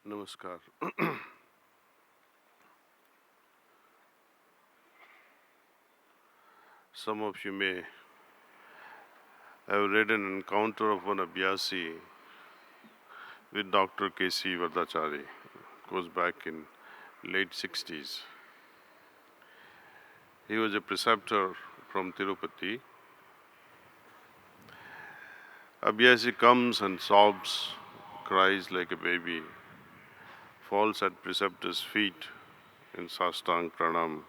Namaskar. Some of you may have read an encounter of one Abhyasi with Dr. K.C. Vardachari. Goes back in late 60s. He was a preceptor from Tirupati. Abhyasi comes and sobs, cries like a baby, falls at preceptor's feet in Sastang Pranam,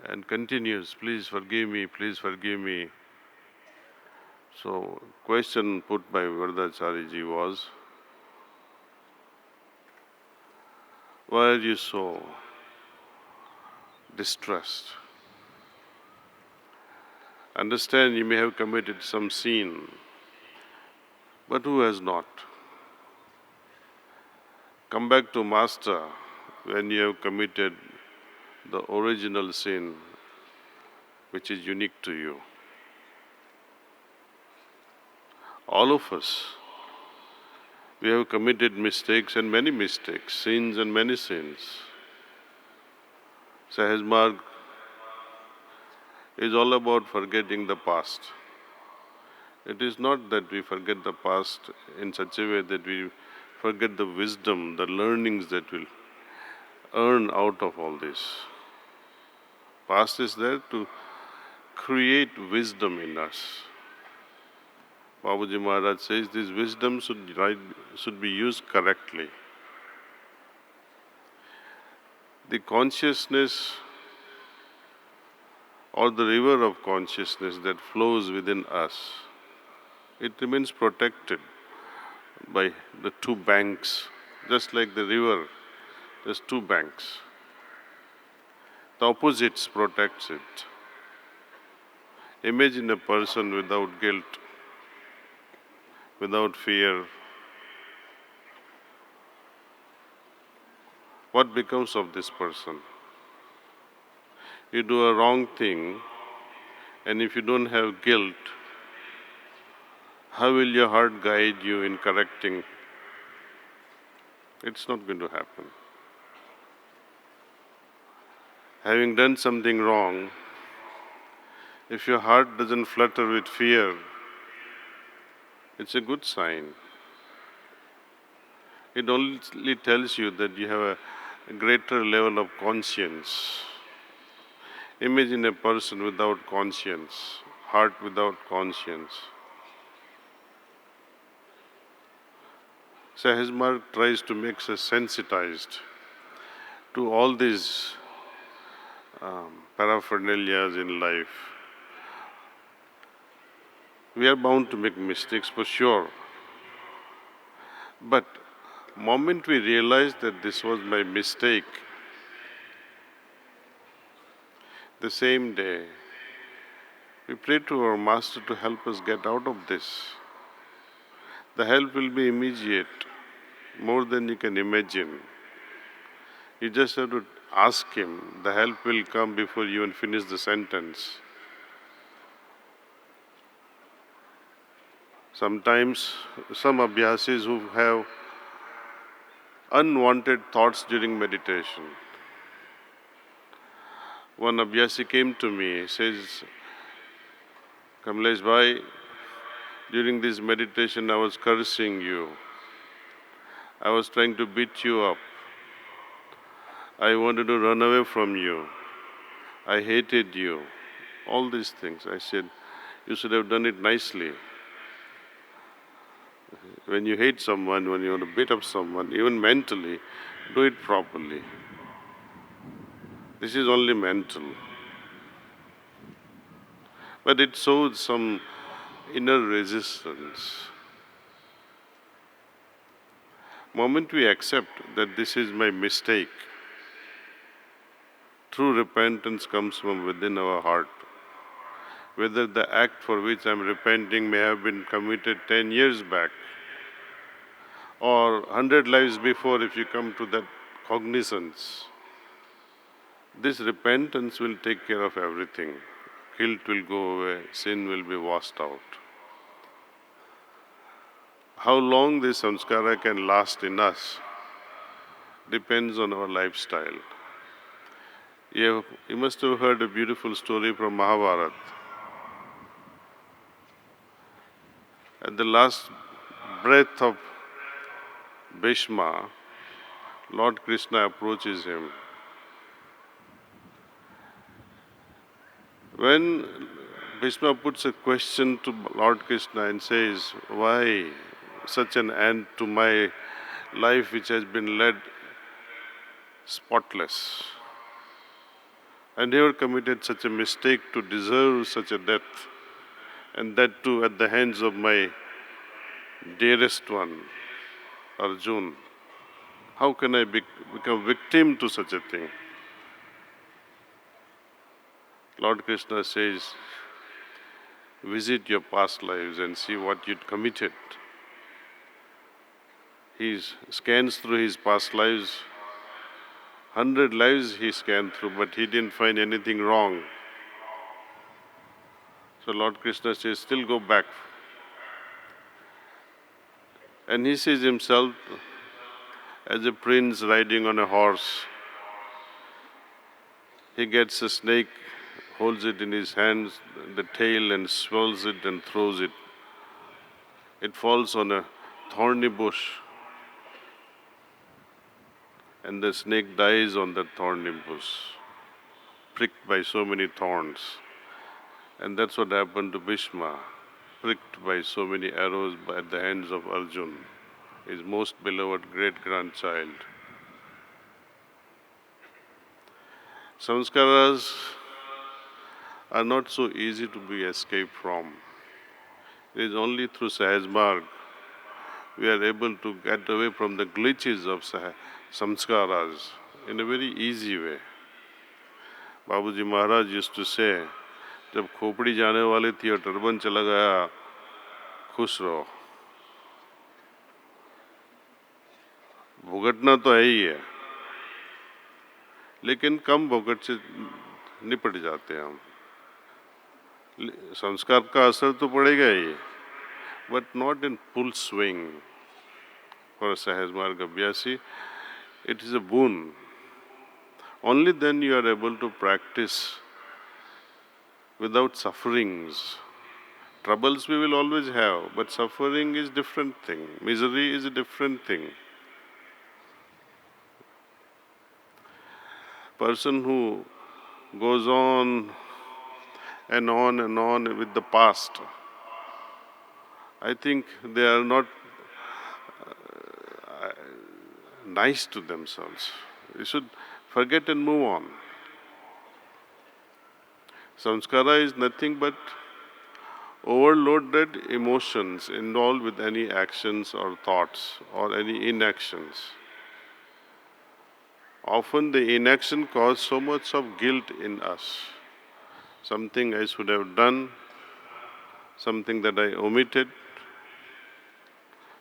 and continues, please forgive me, please forgive me. So, question put by Vardachari ji was, why are you so distressed? Understand you may have committed some sin, but who has not? Come back to Master when you have committed the original sin which is unique to you. All of us, we have committed mistakes and many mistakes, sins and many sins. Sahaj Marg is all about forgetting the past. It is not that we forget the past in such a way that we forget the wisdom, the learnings that we'll earn out of all this. Past is there to create wisdom in us. Babuji Maharaj says this wisdom should be used correctly. The consciousness or the river of consciousness that flows within us, it remains protected by the two banks. Just like the river, there's two banks. The opposites protects it. Imagine a person without guilt, without fear. What becomes of this person? You do a wrong thing, and if you don't have guilt, how will your heart guide you in correcting? It's not going to happen. Having done something wrong, if your heart doesn't flutter with fear, it's a good sign. It only tells you that you have a greater level of conscience. Imagine a person without conscience, heart without conscience. Sahaj Marg tries to make us sensitized to all these paraphernalias in life. We are bound to make mistakes for sure. But moment we realize that this was my mistake, the same day, we pray to our Master to help us get out of this. The help will be immediate, more than you can imagine. You just have to ask Him. The help will come before you even finish the sentence. Sometimes some abhyasis who have unwanted thoughts during meditation. One abhyasi came to me, says, Kamlesh Bhai, during this meditation I was cursing you. I was trying to beat you up. I wanted to run away from you. I hated you. All these things. I said, you should have done it nicely. When you hate someone, when you want to beat up someone, even mentally, do it properly. This is only mental. But it shows some inner resistance. Moment we accept that this is my mistake, true repentance comes from within our heart. Whether the act for which I am repenting may have been committed 10 years back, or 100 lives before, if you come to that cognizance, this repentance will take care of everything. Guilt will go away, sin will be washed out. How long this samskara can last in us depends on our lifestyle. You must have heard a beautiful story from Mahabharata. At the last breath of Bhishma, Lord Krishna approaches him. When Bhishma puts a question to Lord Krishna and says, "Why such an end to my life which has been led spotless? I never committed such a mistake to deserve such a death, and that too at the hands of my dearest one, Arjun. How can I become victim to such a thing?" Lord Krishna says, "Visit your past lives and see what you'd committed." He scans through his past lives. 100 lives he scanned through, but he didn't find anything wrong. So Lord Krishna says, "Still go back." And he sees himself as a prince riding on a horse. He gets a snake, holds it in his hands, the tail, and swirls it and throws it. It falls on a thorny bush, and the snake dies on that thorny bush, pricked by so many thorns. And that's what happened to Bhishma, pricked by so many arrows at the hands of Arjun, his most beloved great-grandchild. Samskaras are not so easy to be escaped from. It is only through Sahajmarg we are able to get away from the glitches of samskaras in a very easy way. Babuji Maharaj used to say, जब खोपड़ी जाने वाली थी और turban चला गया, खुश रहो. भुगतना तो है ही है, लेकिन कम भुगत से निपट जाते हैं हम. संस्कार का असर तो पड़ेगा ही, but not in full swing. For a Sahajmarg Abhyasi, it is a boon. Only then you are able to practice without sufferings. Troubles we will always have, but suffering is different thing. Misery is a different thing. Person who goes on and on and on with the past, I think they are not nice to themselves. They should forget and move on. Samskara is nothing but overloaded emotions involved with any actions or thoughts or any inactions. Often the inaction causes so much of guilt in us. Something I should have done, something that I omitted,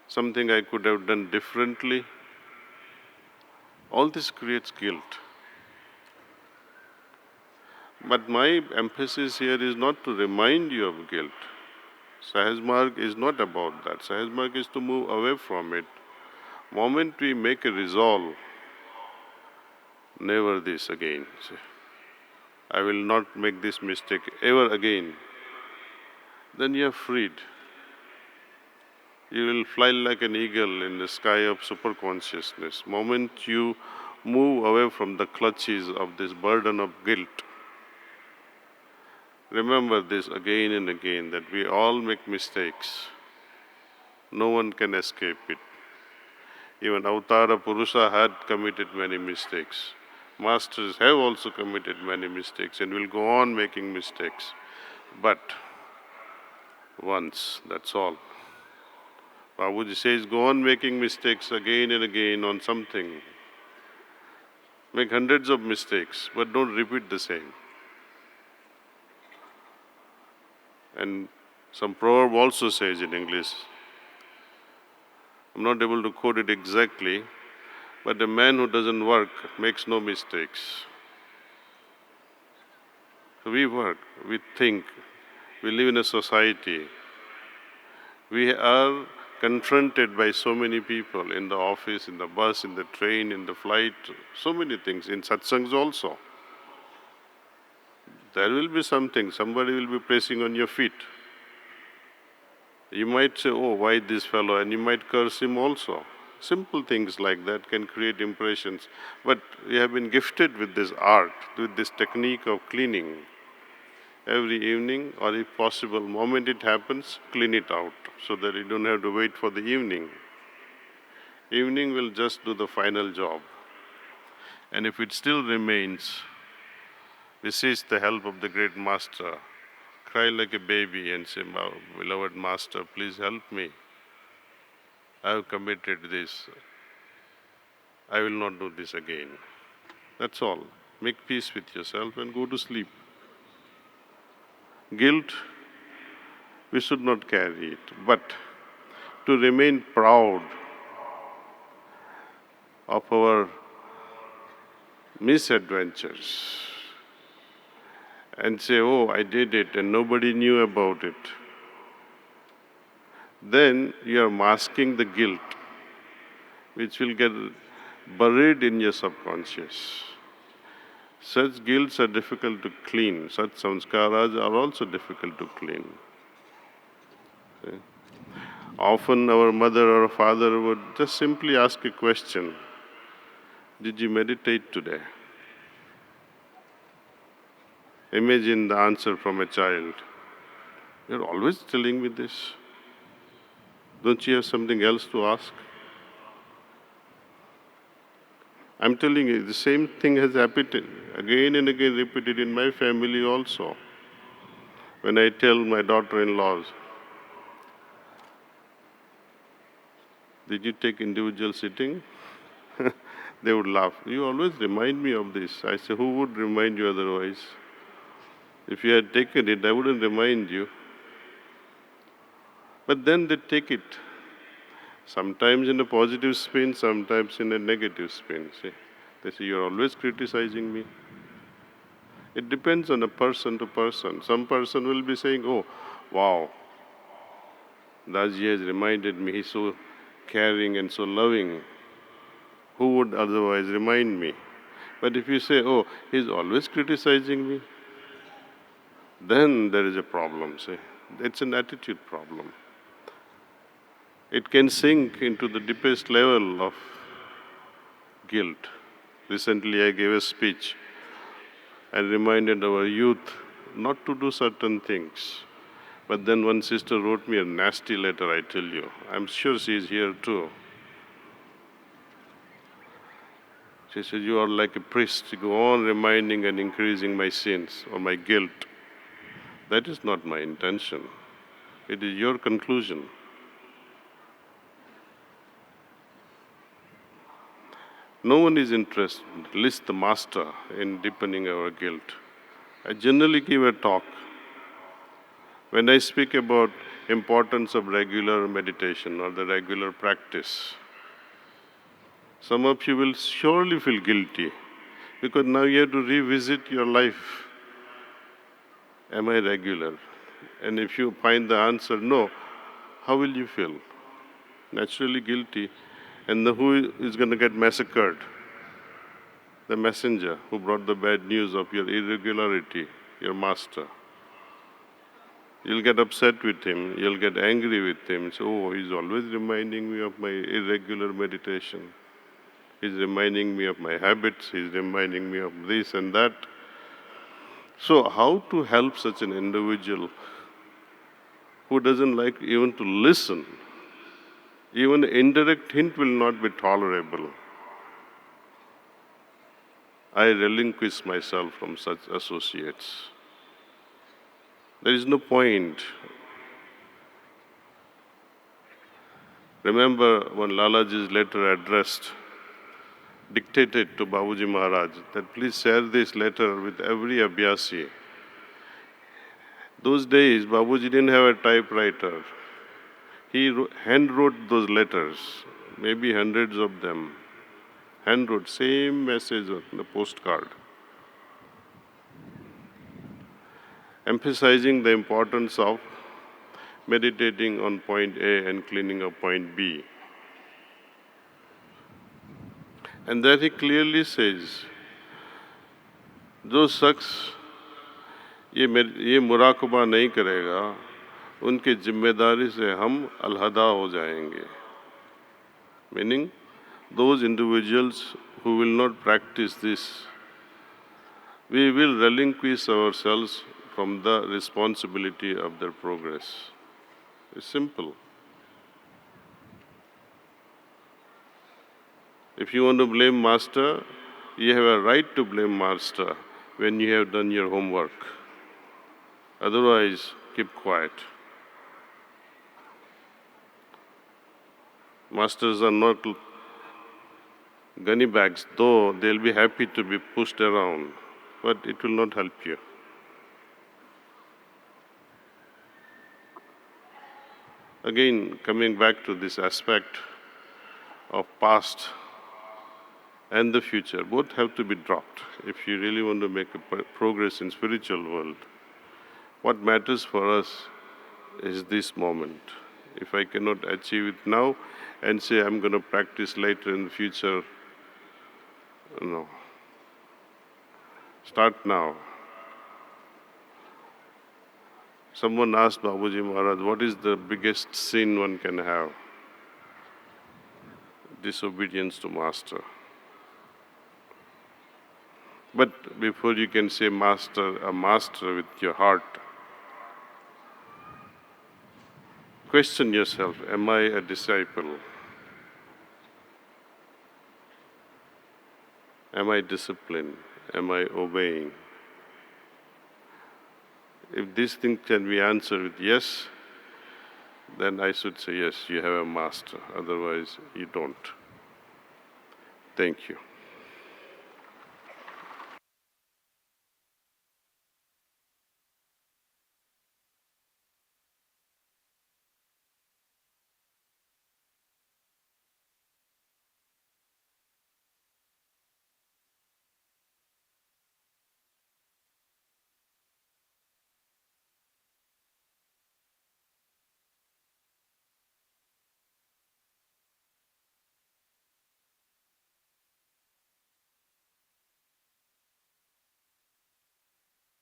something I could have done differently. All this creates guilt. But my emphasis here is not to remind you of guilt. Sahajmarg is not about that. Sahajmarg is to move away from it. Moment we make a resolve, never this again. I will not make this mistake ever again. Then you are freed. You will fly like an eagle in the sky of superconsciousness. Moment you move away from the clutches of this burden of guilt. Remember this again and again, that we all make mistakes. No one can escape it. Even Avatara Purusha had committed many mistakes. Masters have also committed many mistakes and will go on making mistakes. But once, that's all. Babuji says, go on making mistakes again and again on something. Make hundreds of mistakes, but don't repeat the same. And some proverb also says in English, I'm not able to quote it exactly, but a man who doesn't work makes no mistakes. We work, we think, we live in a society. We are confronted by so many people in the office, in the bus, in the train, in the flight, so many things, in satsangs also. There will be something, somebody will be pressing on your feet. You might say, oh, why this fellow? And you might curse him also. Simple things like that can create impressions. But we have been gifted with this art, with this technique of cleaning. Every evening, or if possible, moment it happens, clean it out, so that you don't have to wait for the evening. Evening will just do the final job. And if it still remains, beseech the help of the great master. Cry like a baby and say, beloved master, please help me. I have committed this. I will not do this again. That's all. Make peace with yourself and go to sleep. Guilt, we should not carry it. But to remain proud of our misadventures and say, oh, I did it and nobody knew about it, then you are masking the guilt, which will get buried in your subconscious. Such guilts are difficult to clean. Such samskaras are also difficult to clean. See? Often our mother or father would just simply ask a question. Did you meditate today? Imagine the answer from a child. You're always telling me this. Don't you have something else to ask? I'm telling you, the same thing has happened again and again, repeated in my family also. When I tell my daughter-in-laws, did you take individual sitting? They would laugh. You always remind me of this. I say, who would remind you otherwise? If you had taken it, I wouldn't remind you. But then they take it. Sometimes in a positive spin, sometimes in a negative spin. See? They say, you're always criticizing me. It depends on a person to person. Some person will be saying, oh, wow, Daaji has reminded me, he's so caring and so loving. Who would otherwise remind me? But if you say, oh, he's always criticizing me, then there is a problem, see. It's an attitude problem. It can sink into the deepest level of guilt. Recently I gave a speech and reminded our youth not to do certain things. But then one sister wrote me a nasty letter, I tell you. I'm sure she is here too. She said, you are like a priest. You go on reminding and increasing my sins or my guilt. That is not my intention. It is your conclusion. No one is interested, least the master, in deepening our guilt. I generally give a talk. When I speak about importance of regular meditation or the regular practice, some of you will surely feel guilty because now you have to revisit your life. Am I regular? And if you find the answer no, how will you feel? Naturally guilty. And who is going to get massacred? The messenger who brought the bad news of your irregularity, your master. You'll get upset with him, you'll get angry with him. So, oh, he's always reminding me of my irregular meditation. He's reminding me of my habits, he's reminding me of this and that. So, how to help such an individual who doesn't like even to listen? Even indirect hint will not be tolerable. I relinquish myself from such associates. There is no point. Remember when Lalaji's letter addressed, dictated to Babuji Maharaj, that please share this letter with every abhyasi. Those days, Babuji didn't have a typewriter. He hand-wrote those letters, maybe hundreds of them. Hand-wrote, same message on the postcard. Emphasizing the importance of meditating on point A and cleaning up point B. And there he clearly says, जो शख्स ये मुराकबा नहीं करेगा, उनकी जिम्मेदारी से हम अलहदा हो जाएंगे. Meaning, those individuals who will not practice this, we will relinquish ourselves from the responsibility of their progress. It's simple. If you want to blame master, you have a right to blame master when you have done your homework. Otherwise, keep quiet. Masters are not gunny bags, though they'll be happy to be pushed around, but it will not help you. Again, coming back to this aspect of past and the future, both have to be dropped if you really want to make a progress in spiritual world. What matters for us is this moment. If I cannot achieve it now and say I'm going to practice later in the future, no. Start now. Someone asked Babuji Maharaj, what is the biggest sin one can have? Disobedience to master. But before you can say master, a master with your heart, question yourself, am I a disciple? Am I disciplined? Am I obeying? If this thing can be answered with yes, then I should say yes, you have a master. Otherwise, you don't. Thank you.